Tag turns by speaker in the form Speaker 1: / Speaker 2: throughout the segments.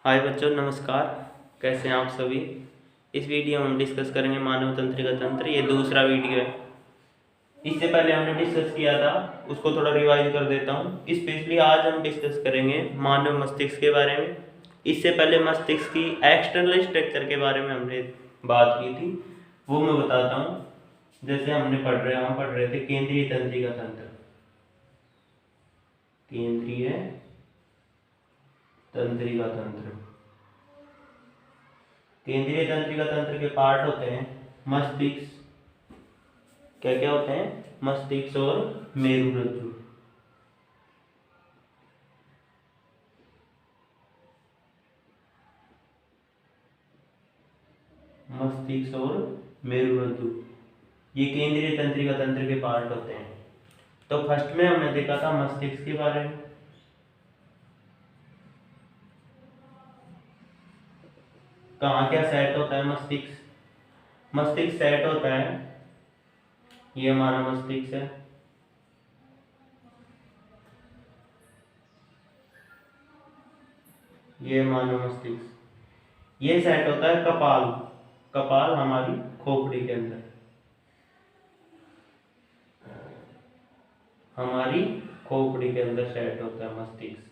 Speaker 1: हाय बच्चों, नमस्कार। कैसे हैं आप सभी। इस वीडियो में हम डिस्कस करेंगे मानव तंत्रिका तंत्र। ये दूसरा वीडियो है। इससे पहले हमने डिस्कस किया था, उसको थोड़ा रिवाइज कर देता हूँ। स्पेशली आज हम डिस्कस करेंगे मानव मस्तिष्क के बारे में। इससे पहले मस्तिष्क की एक्सटर्नल स्ट्रक्चर के बारे में हमने बात की थी, वो मैं बताता हूँ। जैसे हम पढ़ रहे थे केंद्रीय तंत्रिका तंत्र। केंद्रीय तंत्रिका तंत्र। केंद्रीय तंत्रिका तंत्र के पार्ट होते हैं मस्तिष्क। क्या क्या होते हैं? मस्तिष्क और मेरुरज्जु। मस्तिष्क और मेरुरज्जु ये केंद्रीय तंत्रिका तंत्र के पार्ट होते हैं। तो फर्स्ट में हमने देखा था मस्तिष्क के बारे में। कहाँ क्या सेट होता है मस्तिष्क? मस्तिष्क सेट होता है, ये हमारा मस्तिष्क है। ये मानव मस्तिष्क। ये सेट होता है कपाल। कपाल हमारी खोपड़ी के अंदर, हमारी खोपड़ी के अंदर सेट होता है मस्तिष्क।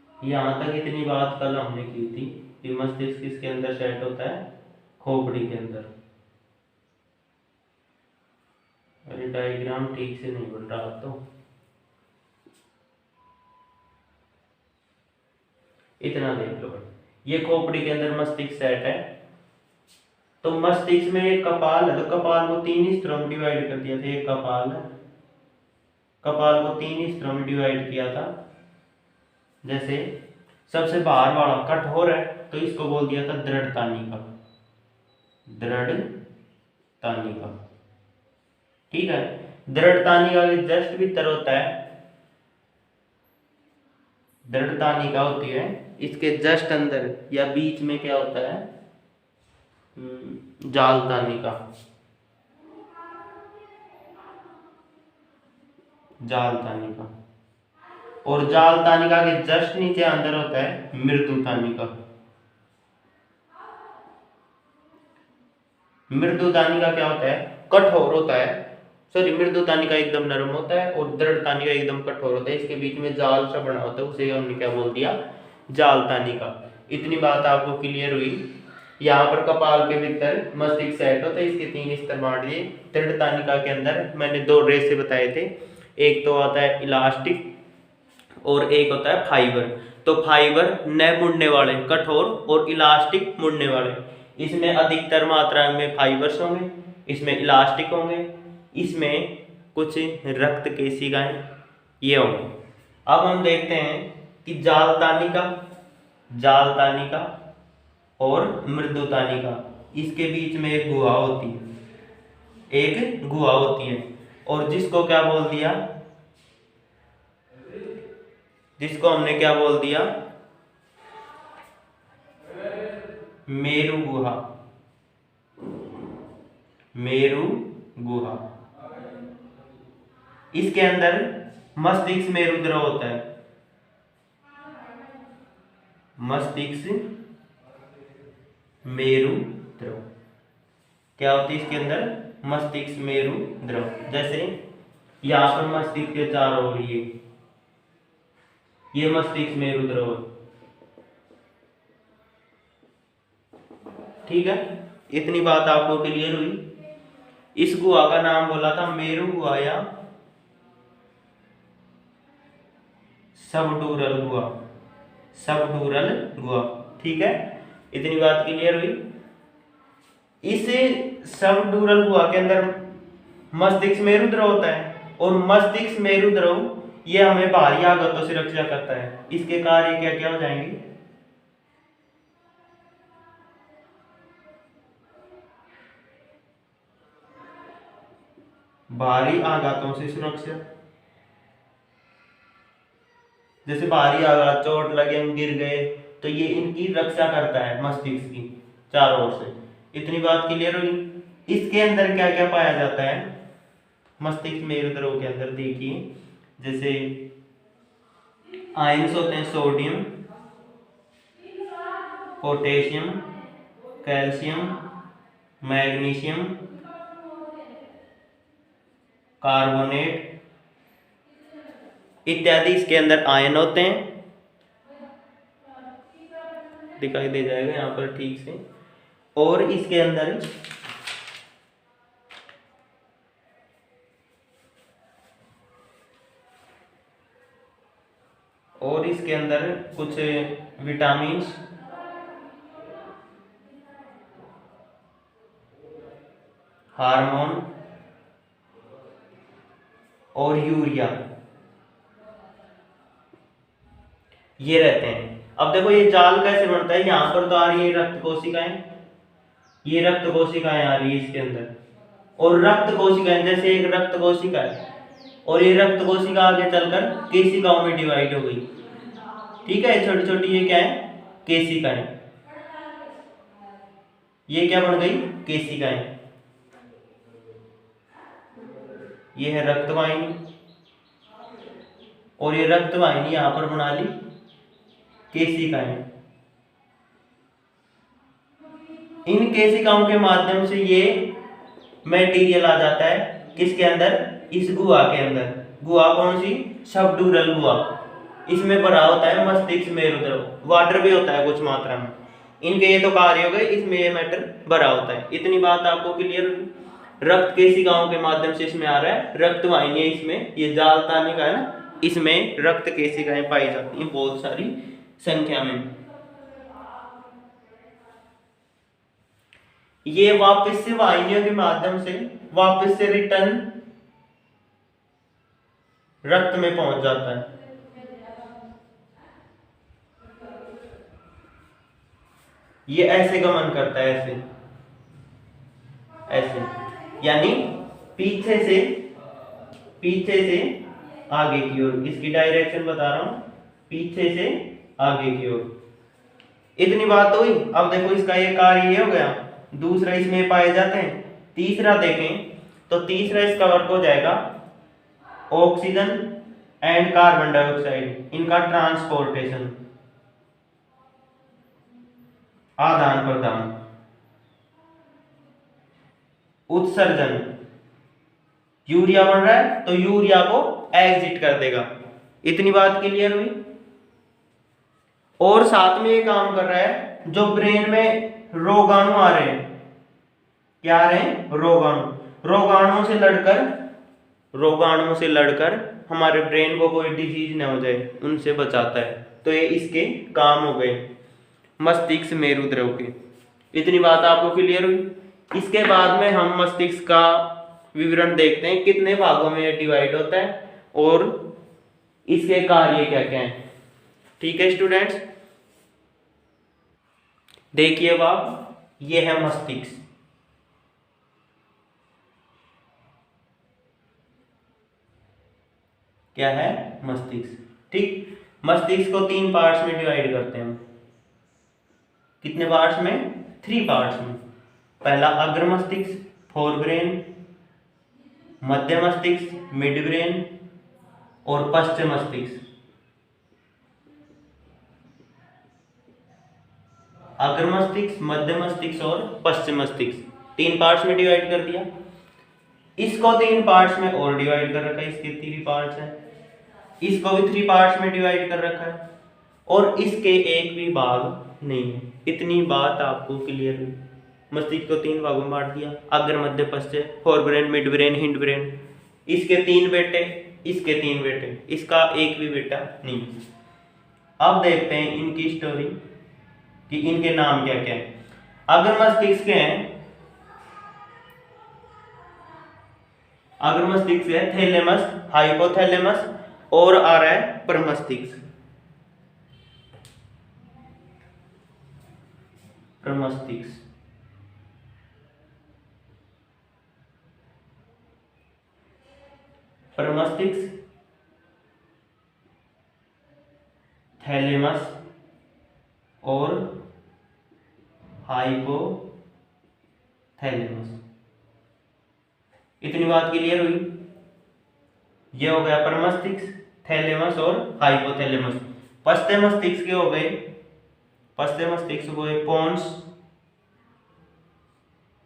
Speaker 1: यहाँ तक इतनी बात कल हमने की थी कि मस्तिष्क किसके अंदर सेट होता है? खोपड़ी के अंदर। अरे डायग्राम ठीक से नहीं बन रहा तो इतना देख लो। ये खोपड़ी के अंदर मस्तिष्क सेट है। तो मस्तिष्क में एक कपाल है, तो कपाल को तीन हिस्सों में डिवाइड कर दिया था। एक कपाल है, कपाल को तीन हिस्सों में डिवाइड किया था। जैसे सबसे बाहर वाला कठोर है, तो इसको बोल दिया था दृढ़ तानिका। दृढ़ तानिका, ठीक है। दृढ़ तानिका के जस्ट भीतर होता है, दृढ़ तानिका होती है, इसके जस्ट अंदर या बीच में क्या होता है? जाल तानिका। जाल तानिका। और जाल तानिका के जस्ट नीचे अंदर होता है मृदु तानिका। मृदु तानिका क्या होता है? कठोर होता है। सॉरी, मृदु तानिका एकदम नरम होता है और दृढ़ तानिका एकदम कठोर होता है। इसके बीच में जाल सा बना होता है, उसे हमने क्या बोल दिया? जाल तानिका। इतनी बात आपको क्लियर हुई। यहाँ पर कपाल के भीतर मस्तिष्क सेट होता है, इसके तीन स्तर बांट दिए। दृढ़ तानिका के अंदर मैंने दो रेसे बताए थे, एक तो आता है इलास्टिक और एक होता है फाइबर। तो फाइबर न मुड़ने वाले कठोर और इलास्टिक मुड़ने वाले। इसमें अधिकतर मात्रा में फाइबर्स होंगे, इसमें इलास्टिक होंगे, इसमें कुछ रक्त केशिकाएं ये होंगे। अब हम देखते हैं कि जाल तानिका, जाल तानिका और मृदु तानिका, इसके बीच में एक गुहा होती है, एक गुहा होती है। और जिसको क्या बोल दिया? जिसको हमने क्या बोल दिया? मेरु गुहा। मेरु गुहा। इसके अंदर मस्तिष्क मेरु द्रव होता है। मस्तिष्क मेरु द्रव क्या होती है इसके अंदर? मस्तिष्क मेरु द्रव। जैसे यहां पर मस्तिष्क के चारों ओर ये मस्तिष्क मेरु द्रव, ठीक है। इतनी बात आपको क्लियर हुई। इस गुहा का नाम बोला था मेरु गुहा या सबडूरल गुहा। सबडूरल गुहा, ठीक है। इतनी बात क्लियर हुई। इस सबडूरल गुहा के अंदर मस्तिष्क मेरु द्रव होता है और मस्तिष्क मेरु द्रव ये हमें बाहरी आघातों से रक्षा करता है। इसके कार्य क्या क्या हो जाएंगे? बाहरी आघातों से सुरक्षा। जैसे बाहरी आघात, चोट लगे, हम गिर गए, तो ये इनकी रक्षा करता है मस्तिष्क की चारों ओर से। इतनी बात क्लियर हुई। इसके अंदर क्या क्या पाया जाता है? मस्तिष्क मेरु द्रव के अंदर देखिए, जैसे आयंस होते हैं sodium, potassium, calcium, magnesium, carbonate इत्यादि इसके अंदर आयन होते हैं। दिखाई दे जाएगा यहाँ पर ठीक से। और इसके अंदर कुछ विटामिन, हार्मोन और यूरिया ये रहते हैं। अब देखो ये जाल कैसे बनता है, यहाँ पर तो आ रही है रक्त कोशिकाएं, ये रक्त कोशिकाएं आ रही है इसके अंदर, और रक्त कोशिकाएं जैसे एक रक्त कोशिका है और ये रक्त कोशिका आगे चलकर केशिकाओं में डिवाइड हो गई। ठीक है, छोटी छोटी ये क्या है, केशिकाएं। ये क्या बन गई, केशिकाएं। ये है रक्तवाहिनी और ये रक्तवाहिनी यहां पर बना ली केशिकाएं। इन केशिकाओं के माध्यम से ये मटेरियल आ जाता है किसके अंदर, इस गुहा के अंदर। गुहा कौन सी, सबड्यूरल गुहा। इसमें भरा होता है मस्तिष्क मेरुद्रव, वाटर भी होता है कुछ मात्रा में। इनके ये तो कार्य हो गए, इसमें ये मैटर भरा होता है। इतनी बात आपको क्लियर होगी। रक्त केशिकाओं के माध्यम से इसमें आ रहा है, रक्तवाहिनी इसमें, ये जाल तानिका है ना, इसमें रक्त केशिकाएं पाई जाती हैं बहुत सारी संख्या में। ये वापस से वाहिनियों के माध्यम से वापस से रिटर्न रक्त में पहुंच जाता है। ये ऐसे गमन करता है, ऐसे ऐसे, यानी पीछे से आगे की ओर। इसकी डायरेक्शन बता रहा हूं, पीछे से आगे की ओर। इतनी बात हुई। अब देखो इसका ये कार्य ये हो गया। दूसरा इसमें पाए जाते हैं। तीसरा देखें तो तीसरा इसका वर्क हो जाएगा ऑक्सीजन एंड कार्बन डाइऑक्साइड, इनका ट्रांसपोर्टेशन, आदान प्रदान। उत्सर्जन, यूरिया बन रहा है तो यूरिया को एग्जिट कर देगा। इतनी बात क्लियर हुई। और साथ में ये काम कर रहा है, जो ब्रेन में रोगाणु आ रहे हैं, क्या आ रहे हैं, रोगाणु। रोगाणुओं से लड़कर हमारे ब्रेन को कोई डिजीज ना हो जाए, उनसे बचाता है। तो ये इसके काम हो गए मस्तिष्क मेरुद्रव के। इतनी बात आपको क्लियर हुई। इसके बाद में हम मस्तिष्क का विवरण देखते हैं, कितने भागों में ये डिवाइड होता है और इसके कार्य क्या क्या हैं। ठीक है स्टूडेंट्स, देखिए अब ये है मस्तिष्क। क्या है, मस्तिष्क। ठीक, मस्तिष्क को 3 पार्ट्स में डिवाइड करते हैं। कितने पार्ट्स में, 3 पार्ट्स में। पहला अग्र मस्तिष्क, फोर ब्रेन, मध्य मस्तिष्क, मिड ब्रेन, और पश्च मस्तिष्क। अग्र मस्तिष्क, मध्य मस्तिष्क और पश्चिम मस्तिष्क, 3 पार्ट्स में डिवाइड कर दिया। इसको 3 पार्ट्स में और डिवाइड कर रखा है, इसके 3 पार्ट्स हैं। इसको भी 3 पार्ट्स में डिवाइड कर रखा है और इसके एक भी भाग नहीं है। इतनी बात आपको क्लियर हुई। मस्तिष्क को 3 भागों में बांट दिया, अग्र मध्य पश्च, fore brain, mid brain, hind brain. इसके 3 बेटे, इसके 3 बेटे, इसका एक भी बेटा नहीं। अब देखते हैं इनकी स्टोरी कि इनके नाम क्या क्या है। अग्र मस्तिष्क के हैं, अग्र मस्तिष्क है थैलेमस, हाइपोथैलेमस, और आ रहा है प्रमस्तिष्क। प्रमस्तिष्क, प्रमस्तिष्क, थैलेमस और हाइपोथैलेमस। इतनी बात क्लियर हुई। ये हो गया प्रमस्तिष्क, थैलेमस और हाइपोथैलेमस। पश्च मस्तिष्क के हो गए, पश्च मस्तिष्क को pons,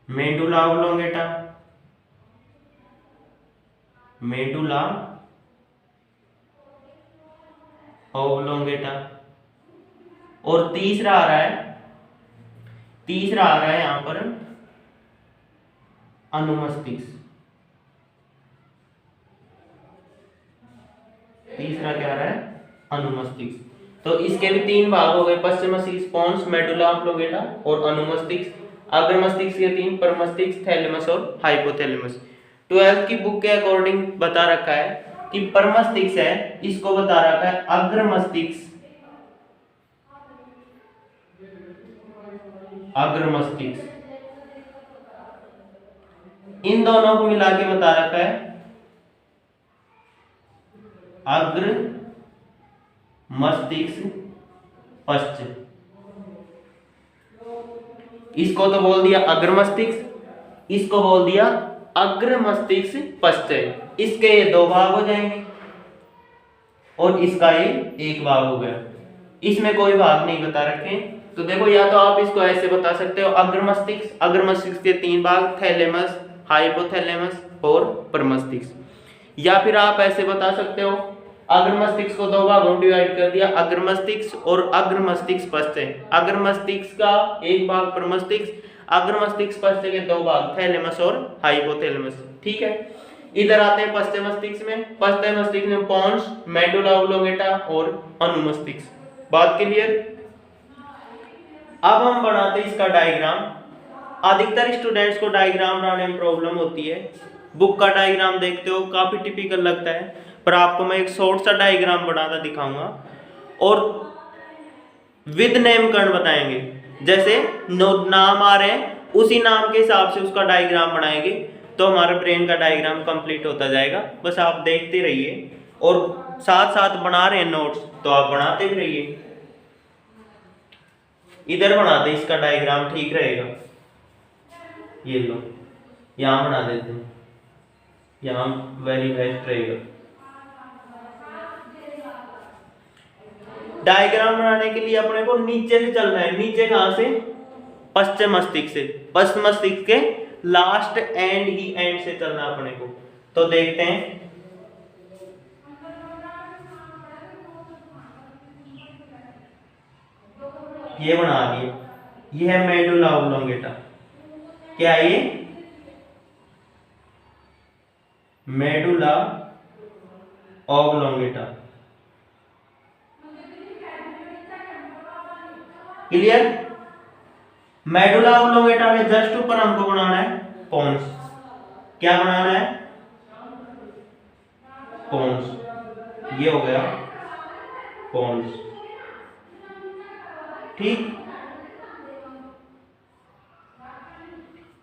Speaker 1: medulla oblongata, medulla oblongata, और तीसरा आ रहा है यहां पर अनुमस्तिष्क। तीसरा क्या आ रहा है? अनुमस्तिष्क। तो इसके भी 3 भाग हो गए, पश्च मस्तिष्क, पोन्स, मेडुला ऑब्लोंगेटा और अनुमस्तिष्क। अग्र मस्तिष्क के 3, परमस्तिष्क, थैलेमस और हाइपोथैलेमस। 12th की बुक के अकॉर्डिंग बता रखा है कि परमस्तिष्क है, इसको बता रखा है अग्र मस्तिष्क, अग्र मस्तिष्क। इन दोनों को मिला के बता रखा है अग्र मस्तिष्क पश्च। इसको तो बोल दिया अग्र मस्तिष्क, इसको बोल दिया अग्र मस्तिष्क पश्च। इसके ये 2 भाग हो जाएंगे और इसका ये 1 भाग हो गया। इसमें कोई भाग नहीं बता रखे। तो देखो, या तो आप इसको ऐसे बता सकते हो अग्र मस्तिष्क के 3 भाग, थैलेमस, हाइपोथैलेमस और परमस्तिष्क। या फिर आप ऐसे बता सकते हो अग्र मस्तिष्क को 2 भागों में डिवाइड कर दिया, अग्र मस्तिष्क और अग्र मस्तिष्क पश्च। अग्र मस्तिष्क का 1 भाग परमस्तिष्क, अग्र मस्तिष्क पश्च के 2 भाग थैलेमस और हाइपोथैलेमस। ठीक है, इधर आते हैं पश्च मस्तिष्क में। पश्च मस्तिष्क में पोन्स, मेडुला ऑब्लोंगेटा और अनुमस्तिष्क। बात क्लियर? अब हम बनाते हैं इसका डायग्राम। अधिकतर स्टूडेंट्स को डायग्राम बनाने में प्रॉब्लम होती है। बुक का डायग्राम देखते हो काफी टिपिकल लगता है, पर आपको मैं एक शॉर्ट सा डायग्राम बनाना दिखाऊंगा और विद नामकरण बताएंगे। जैसे नाम आ रहे हैं, उसी नाम के हिसाब से उसका डायग्राम बनाएंगे, तो हमारे ब्रेन का डायग्राम कंप्लीट होता जाएगा। बस आप देखते रहिए और साथ साथ बना रहे हैं नोट्स, तो आप बनाते भी रहिए। इधर बना दे इसका डायग्राम, ठीक रहेगा। ये लो, यहां बना देते हैं, यहां वेरी बेस्ट रहेगा। डायग्राम बनाने के लिए अपने को नीचे से चलना है। नीचे कहां से? पश्च मस्तिष्क से। पश्च मस्तिष्क के लास्ट एंड ही एंड से चलना अपने को। तो देखते हैं, ये बना दिए, ये है मेडुला ऑब्लोंगेटा। क्या है ये? Medulla oblongata. Clear? Medulla oblongata के जस्ट ऊपर हमको बनाना है पोन्स। क्या बनाना है? पोन्स। ये हो गया पोन्स। ठीक,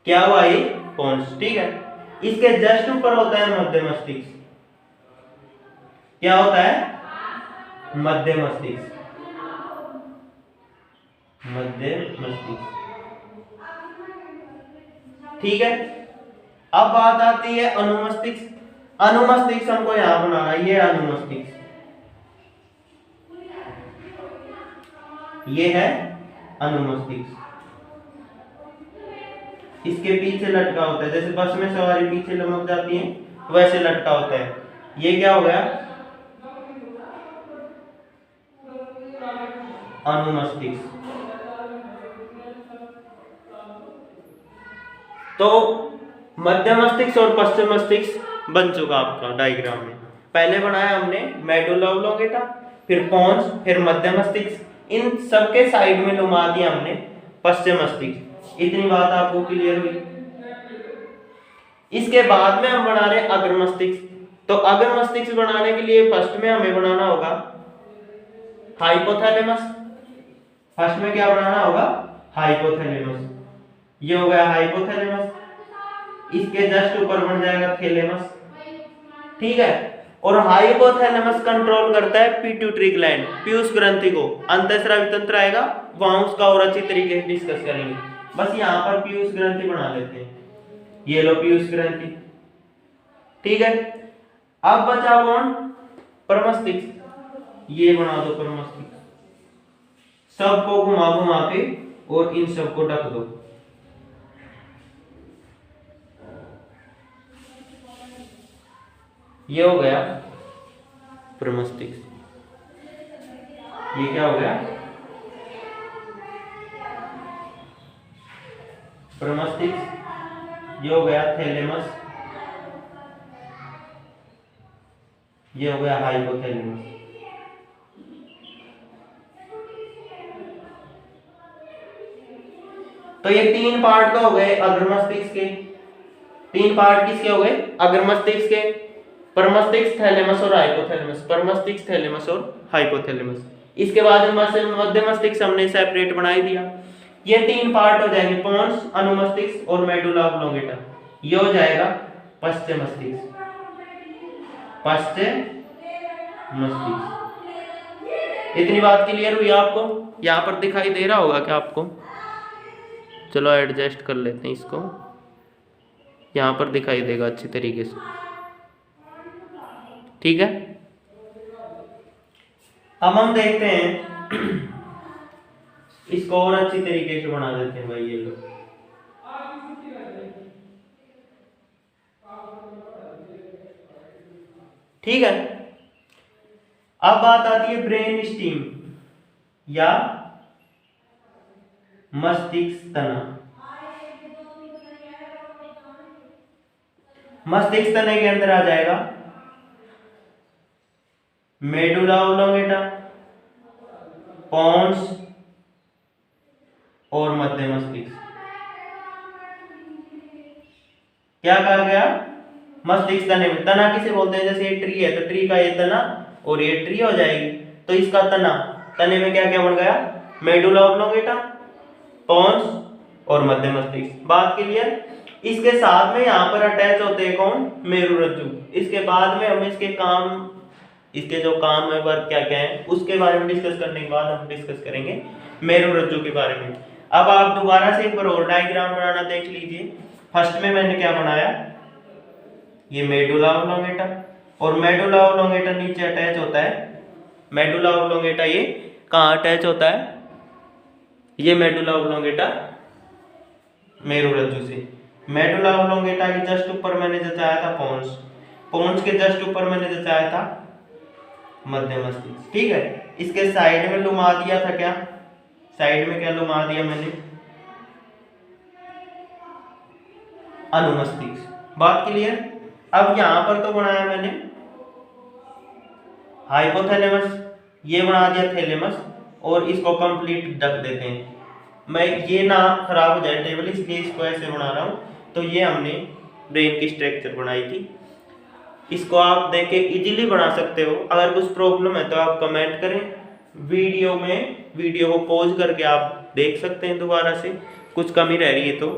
Speaker 1: क्या हुआ? ये पोन्स। ठीक है, इसके जस्ट ऊपर होता है मध्य मस्तिष्क। क्या होता है? मध्य मस्तिष्क। मध्य मस्तिष्क। ठीक है, अब बात आती है अनुमस्तिष्क। अनुमस्तिष्क हमको यहां बनाना है, ये अनुमस्तिष्क, ये है अनुमस्तिष्क। इसके पीछे लटका होता है, जैसे बस में सवारी पीछे लमक जाती है वैसे लटका होता है। ये क्या हो गया? अनुमस्तिष्क। तो मध्य मस्तिष्क और पश्चिम मस्तिष्क बन चुका आपका डायग्राम में। पहले बनाया हमने मेडुला ऑब्लोंगेटा, फिर पोन्स, फिर मध्य मस्तिष्क। इन सबके साइड में घुमा दिया हमने पश्चिम मस्तिष्क। इतनी बात आपको क्लियर हुई? इसके बाद में हम बना रहे अग्र मस्तिष्क। तो अग्र मस्तिष्क बनाने के लिए फर्स्ट में हमें बनाना होगा हाइपोथैलेमस। फर्स्ट में क्या बनाना होगा? हाइपोथैलेमस। ये हो गया हाइपोथैलेमस। इसके जस्ट ऊपर बन जाएगा थैलेमस। ठीक है, और हाइपोथैलेमस कंट्रोल करता है पिट्यूटरी ग्लैंड, पीयूष ग्रंथि को। अंतःस्रावी तंत्र आएगा, वहां उसका और अच्छी तरीके से डिस्कस करेंगे। बस यहाँ पर पीयूष ग्रंथि बना लेते हैं। ये लो पीयूष ग्रंथि। ठीक है, अब बचा कौन? प्रमस्तिष्क, ये बना दो प्रमस्तिष्क, सबको घुमा घुमा के और इन सबको ढक दो। ये हो गया प्रमस्तिष्क। ये क्या हो गया? प्रमस्तिष्क। ये हो गया थैलेमस, ये हो गया हाइपोथैलेमस। तो ये तीन पार्ट तो हो गए अग्र मस्तिष्क के। तीन पार्ट किसके हो गए? अग्र मस्तिष्क के, प्रमस्तिष्क, थैलेमस और हाइपोथैलेमस, प्रमस्तिष्क, थैलेमस और हाइपोथैलेमस। इसके बाद मध्य मस्तिष्क हमने सेपरेट बना ही दिया। ये तीन पार्ट हो जाएंगे, पोन्स, अनुमस्तिष्क और मेडुला ऑब्लोंगेटा। ये हो जाएगा पश्च मस्तिष्क, पश्च मस्तिष्क। इतनी बात क्लियर हुई आपको? यहाँ पर दिखाई दे रहा होगा क्या आपको? चलो एडजस्ट कर लेते हैं इसको, यहाँ पर दिखाई देगा अच्छी तरीके से, ठीक है। अब हम देखते हैं इसको और अच्छी तरीके से बना देते हैं भाई। ये लो, ठीक है। अब बात आती है ब्रेन स्टीम या मस्तिष्क तना। मस्तिष्क तने के अंदर आ जाएगा मेडुला ऑब्लोंगेटा, पोन्स और मध्य मस्तिष्क। क्या कहा गया? मस्तिष्क तने में। तना किसे बोलते हैं? जैसे ये ट्री है तो ट्री का ये तना और ये ट्री हो जाएगी, तो इसका तना, तने में क्या क्या बन गया? मेडुला ऑब्लोंगेटा, पोन्स और मध्य मस्तिष्क। बात क्लियर? इसके साथ में यहाँ पर अटैच होते हैं कौन? मेरुरज्जु। इसके बाद में हम इसके काम, इसके जो काम है, वर्क क्या क्या है, उसके बारे में डिस्कस करने के बाद हम डिस्कस करेंगे मेरुरज्जु के बारे में। अब आप दोबारा से एक बार और डायग्राम बनाना देख लीजिए। फर्स्ट में मैंने क्या बनाया? ये मेडुला ऑब्लोंगेटा, और मेडुला ऑब्लोंगेटा नीचे अटैच होता है। मेडुला ऑब्लोंगेटा ये कहाँ अटैच होता है? ये मेडुला ऑब्लोंगेटा मेरुरज्जु से। मेडुला ऑब्लोंगेटा के जस्ट ऊपर मैंने जचाया था पोन्स, पोन्स के जस्ट ऊपर मैंने जचाया था मध्य मस्तिष्क, ठीक है। इसके साइड में लुमा दिया था क्या? साइड में क्या लुमा दिया मैंने? अनुमस्तिष्क। बात क्लियर? अब यहां पर तो बनाया मैंने हाइपोथैलेमस, ये बना दिया थैलेमस, और इसको कंप्लीट ढक देते हैं। मैं ये ना खराब हो जाए टेबल, इसलिए इसको ऐसे बना रहा हूं। तो ये हमने ब्रेन की स्ट्रक्चर बनाई थी। इसको आप देख के इजीली बना सकते हो। अगर कुछ प्रॉब्लम है तो आप कमेंट करें, वीडियो को पॉज करके आप देख सकते हैं दोबारा से, कुछ कमी रह रही है तो।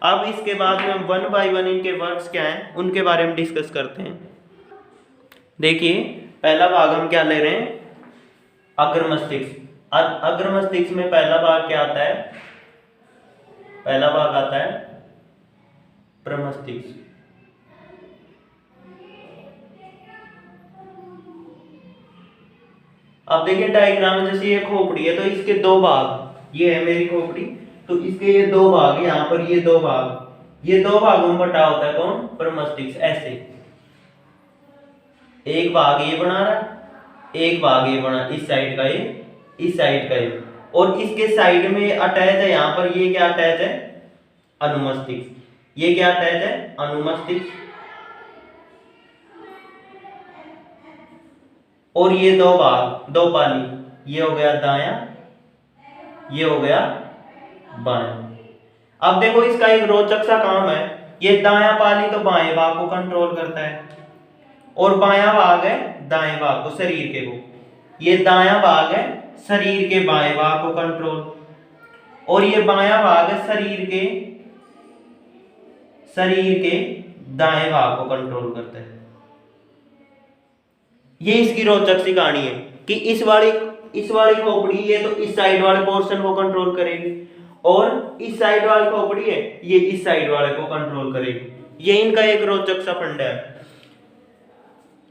Speaker 1: अब इसके बाद में हम 1 बाय 1 इनके वर्क्स क्या हैं उनके बारे में डिस्कस करते हैं। देखिए पहला भाग हम क्या ले रहे हैं? अग्र मस्तिष्क। अग्र मस्तिष्क में पहला भाग क्या आता है? पहला भाग आता है प्रमस्तिष्क। अब देखिए डायग्राम में, जैसे ये खोपड़ी है तो इसके दो भाग, ये है मेरी खोपड़ी, तो इसके ये दो भाग, यहाँ पर ये दो भाग, ये दो भागों में बटा होता है कौन? प्रमस्तिष्क। ऐसे एक भाग ये बना रहा, एक भाग ये बना, इस साइड का ये, इस साइड का ये, और इसके साइड में अटैच है यहाँ पर, ये क्या अटैच है? अनुमस्तिष्क। ये क्या अटैच है? अनुमस्तिष्क। और ये दो भाग, दो पाली, ये हो गया दायां, ये हो गया बायां। अब देखो इसका एक रोचक सा काम है, ये दायां पाली तो बाएं भाग को कंट्रोल करता है, और बायां भाग है दाएं भाग को, शरीर के को। ये दायां भाग है शरीर के बाएं भाग को कंट्रोल, और ये बायां भाग है शरीर के दाएं भाग को कंट्रोल करता है। ये इसकी रोचक सी कहानी है कि इस वाली खोपड़ी ये तो इस साइड वाले पोर्शन को कंट्रोल करेगी, और इस साइड वाली खोपड़ी है ये इस साइड वाले को कंट्रोल करेगी। ये इनका एक रोचक सा फंडा है।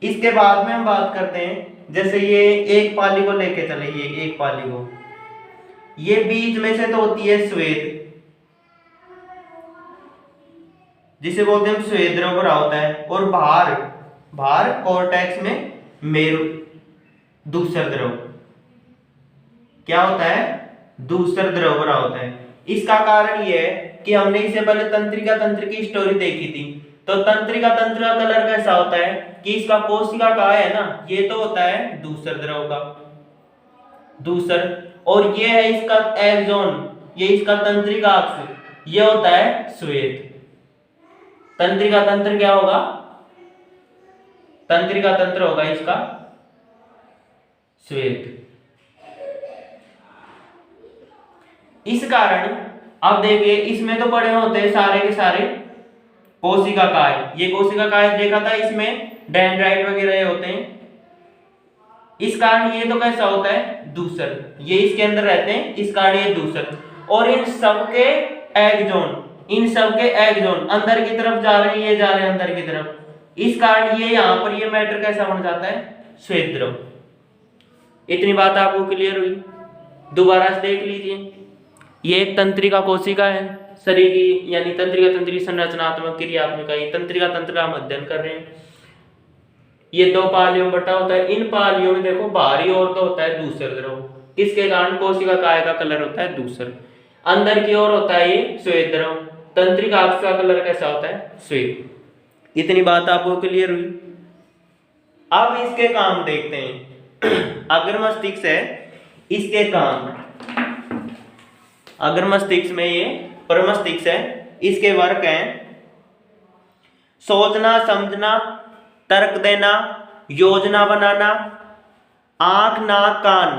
Speaker 1: इसके बाद में हम बात करते हैं, जैसे ये एक पाली को लेके चले, ये एक पाली को, ये बीच में से तो होती है श्वेत, जिसे बोलते हैं श्वेत द्रव भरा होता है, और बाहर कॉर्टेक्स में मेरु दूसर द्रव, क्या होता है, दूसर द्रव भरा होता है। इसका कारण ये है कि हमने इससे पहले तंत्रिका तंत्र की स्टोरी देखी थी, तो तंत्रिका तंत्र का कलर कैसा होता है कि इसका कोशिका का है ना, ये तो होता है दूसर द्रव का, दूसर, और ये है इसका एक्सोन, ये इसका तंत्रिका अक्ष, ये होता है श्वेत। तंत्रिका तंत्र क्या होगा, तंत्रिका तंत्र होगा इसका श्वेत। इस कारण अब देखिए इसमें तो बड़े होते हैं सारे के सारे कोशिका काय, ये कोशिका काय देखा था, इसमें डेंड्राइट वगैरह होते हैं। इस कारण ये तो कैसा होता है दूसर, ये इसके अंदर रहते हैं, इस कारण ये दूसर, और इन सबके एक्सोन, इन सबके एक्सोन अंदर की तरफ जा रहे हैं, ये जा रहे हैं अंदर की तरफ, इस कारण ये यहां पर ये मैटर कैसा बन जाता है, श्वेत द्रव। इतनी बात आपको क्लियर हुई, दोबारा से देख लीजिए। ये एक तंत्रिका कोशिका है शरीर की, यानी तंत्रिका तंत्र की संरचनात्मक क्रियात्मक इकाई, तंत्रिका तंत्र का हम अध्ययन कर रहे हैं। ये दो पालियों में बटा होता है, इन पालियों में देखो बाहरी ओर तो होता है दूसर द्रव, किसके कारण, कोशिका काय का कलर होता है दूसर, अंदर की ओर होता है ये श्वेत द्रव, तंत्रिका अक्ष का कलर कैसा होता है श्वेत। इतनी बात आपको क्लियर हुई। अब इसके काम देखते हैं। अगर मस्तिष्क है, इसके काम, अगर मस्तिष्क में ये परमस्तिष्क है, इसके वर्क हैं सोचना, समझना, तर्क देना, योजना बनाना, आंख, नाक, कान,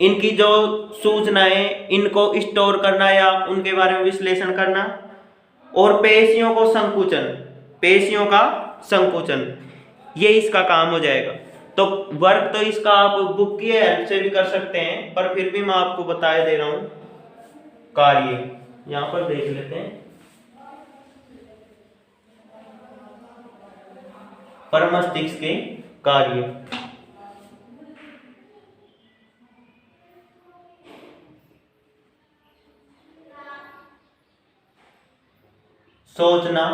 Speaker 1: इनकी जो सूचनाएं इनको स्टोर करना या उनके बारे में विश्लेषण करना, और पेशियों को संकुचन, पेशियों का संकुचन, ये इसका काम हो जाएगा। तो वर्क तो इसका आप बुक की हेल्प से भी कर सकते हैं, पर फिर भी मैं आपको बताए दे रहा हूं कार्य, यहां पर देख लेते हैं। परमस्तिष्क के कार्य, सोचना,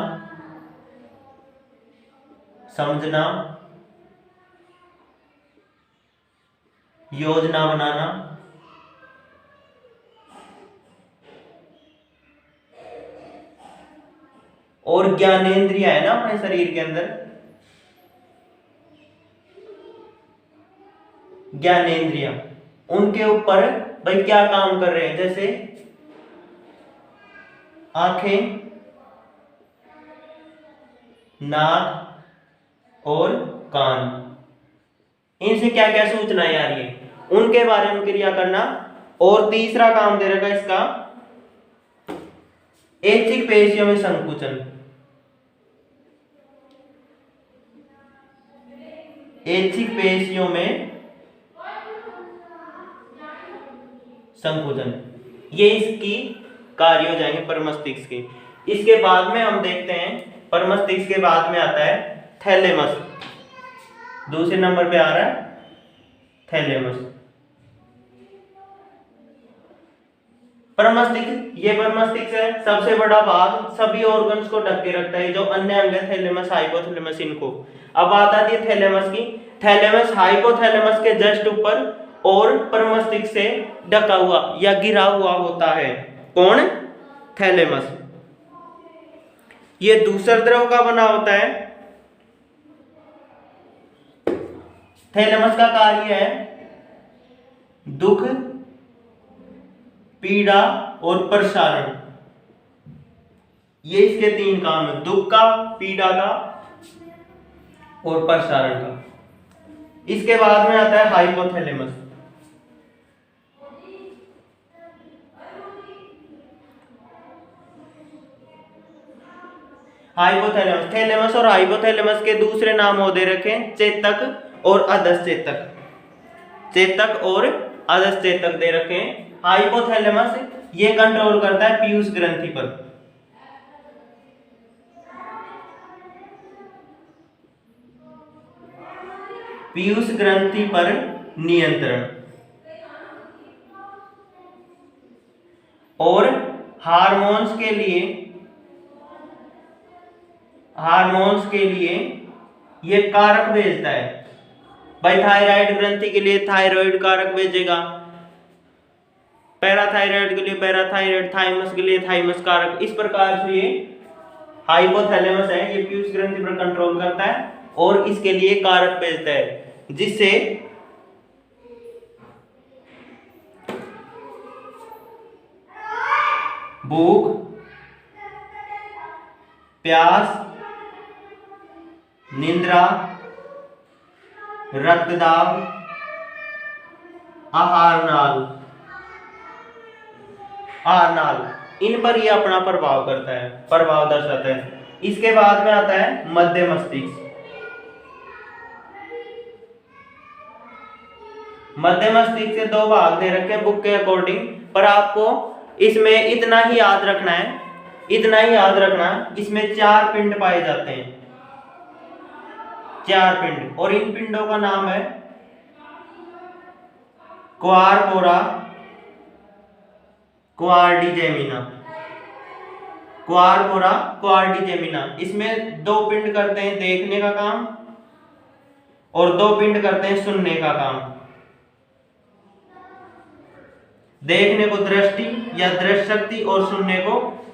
Speaker 1: समझना, योजना बनाना, और ज्ञानेंद्रिय है ना अपने शरीर के अंदर, ज्ञानेंद्रिय, उनके ऊपर भाई क्या काम कर रहे हैं, जैसे आंखें, नाक और कान, इनसे क्या क्या सूचनाएं आ रही है उनके बारे में क्रिया करना। और तीसरा काम दे रखा इसका ऐच्छिक पेशियों में संकुचन, ऐच्छिक पेशियों में संकुचन, ये इसकी कार्य हो जाएंगे परमस्तिष्क के। इसके बाद में हम देखते हैं, परमस्तिष्क के बाद में आता है थैलेमस, दूसरे नंबर पे आ रहा है थैलेमस। परमस्तिष्क, ये परमस्तिष्क है, सबसे बड़ा भाग सभी ऑर्गन्स को ढक के रखता है, जो अन्य अंग है थैलेमस, हाइपोथैलेमस, इनको। अब बात आती है थैलेमस की, थैलेमस हाइपोथैलेमस के जस्ट ऊपर और परमस्तिष्क से ढका हुआ या गिरा हुआ होता है। कौन? थैलेमस। ये दूसर द्रव का बना होता है। थैलेमस का कार्य है दुख, पीड़ा और प्रसारण, ये इसके तीन काम है, दुख का, पीड़ा का और प्रसारण का। इसके बाद में आता है हाइपोथैलेमस। हाइपोथैलेमस, थैलेमस और हाइपोथैलेमस के दूसरे नाम हो दे रखे चेतक और अधश्चेतक, चेतक और अधश्चेतक दे रखे हैं। हाइपोथैलेमस ये कंट्रोल करता है पीयूष ग्रंथि पर, पीयूष ग्रंथि पर नियंत्रण। और हार्मोन्स के लिए ये कारक भेजता है। भाई थायराइड ग्रंथि के लिए थायराइड कारक भेजेगा, पैराथायराइड के लिए पैराथायराइड, थाइमस के लिए थाइमस कारक। इस प्रकार से ये हाइपोथैलेमस है, ये पीयूष ग्रंथि पर कंट्रोल करता है और इसके लिए कारक भेजता है, जिससे भूख, प्यास, निद्रा, रक्तदाब, आहार नाल, इन पर ये अपना प्रभाव करता है, प्रभाव दर्शाता है। इसके बाद में आता है मध्य मस्तिष्क। मध्य मस्तिष्क के दो भाग दे रखे हैं बुक के अकॉर्डिंग, पर आपको इसमें इतना ही याद रखना है, इसमें 4 पिंड पाए जाते हैं, 4 पिंड। और इन पिंडों का नाम है क्वारपोरा, क्वार्डिजेमिना, क्वारपोरा, क्वार्डिजेमिना। इसमें 2 पिंड करते हैं देखने का काम और 2 पिंड करते हैं सुनने का काम। देखने को दृष्टि या दृश्य शक्ति और सुनने को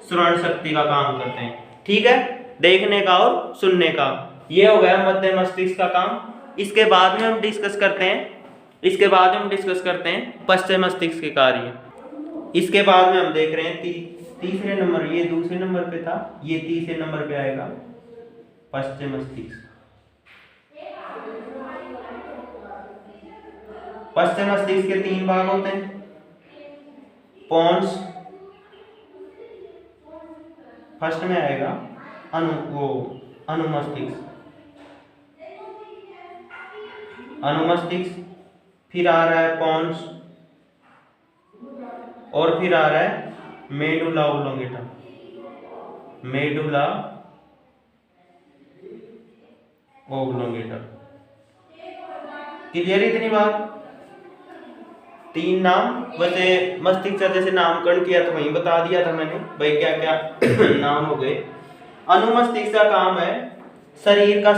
Speaker 1: श्रवण शक्ति का काम करते हैं। ठीक है, देखने का और सुनने का, ये हो गया मध्य मस्तिष्क का काम। इसके बाद में हम डिस्कस करते हैं पश्चिम मस्तिष्क के कार्य। इसके बाद में हम देख रहे हैं तीसरे नंबर, ये दूसरे नंबर पे था, ये तीसरे नंबर पे आएगा पश्चिम मस्तिष्क। पश्चिम मस्तिष्क के 3 भाग होते हैं, पोन्स, फर्स्ट में आएगा अनुमस्तिष्क, फिर आ रहा है पोन्स और फिर आ रहा है medulla oblongata, medulla oblongata. Clear इतनी बात? 3 नाम, वैसे मस्तिष्क का जैसे नामकरण किया तो वहीं बता दिया था मैंने भाई क्या क्या नाम हो गए। अनुमस्तिष्क का काम है शरीर का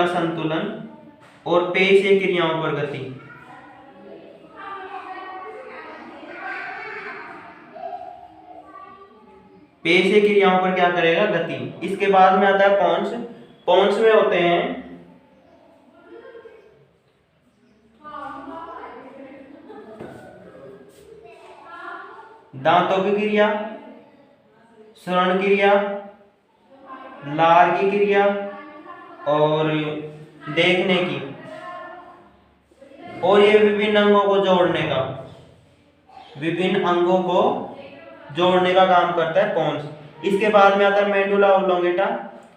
Speaker 1: संतुलन, और पेशीय क्रियाओं पर गति। पेशीय क्रियाओं पर क्या करेगा? गति। इसके बाद में आता है पोन्स। पोन्स में होते हैं दांतों की क्रिया, श्रवण क्रिया, लार की क्रिया और देखने की, और ये विभिन्न अंगों को जोड़ने का काम करता है पोन्स। इसके बाद में आता है मेडुला ओब्लोंगेटा।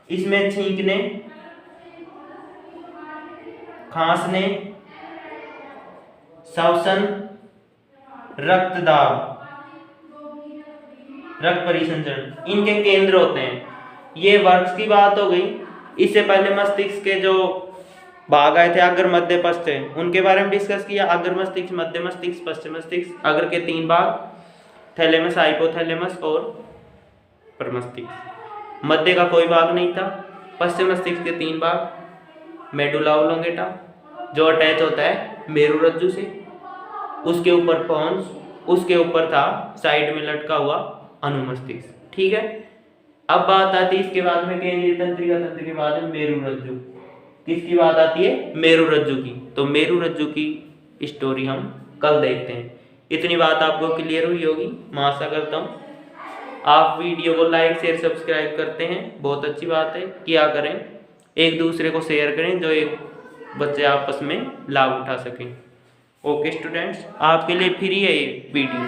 Speaker 1: इसमें छींकने, खांसने, श्वसन, रक्तदाब, रक्त परिसंचरण इनके केंद्र होते हैं। ये वर्क्स की बात हो गई। इससे पहले मस्तिष्क के जो भाग आए थे अग्र मध्य पश्च, उनके बारे में डिस्कस किया। अग्र मस्तिष्क, मध्य मस्तिष्क, पश्चिम मस्तिष्क। अग्र के 3 भाग, थैलेमस, हाइपोथैलेमस और प्रमस्तिष्क। मध्य का कोई भाग नहीं था। पश्चिम मस्तिष्क के 3 भाग, मेडुला ओब्लोंगेटा जो अटैच होता है मेरु रज्जु से, उसके ऊपर पोन्स, उसके ऊपर था साइड में लटका हुआ अनुमस्तिष्क। ठीक है, अब बात आती है इसके बाद में केंद्रीय तंत्रिका तंत्र के बाद में मेरु रज्जु। किसकी बात आती है? मेरु रज्जु की। तो मेरु रज्जु की स्टोरी हम कल देखते हैं। इतनी बात आपको क्लियर हुई होगी, मैं आशा करता हूँ। आप वीडियो को लाइक शेयर सब्सक्राइब करते हैं, बहुत अच्छी बात है, किया करें। एक दूसरे को शेयर करें जो एक बच्चे आपस में लाभ उठा सकें। ओके स्टूडेंट्स, आपके लिए फ्री है ये वीडियो।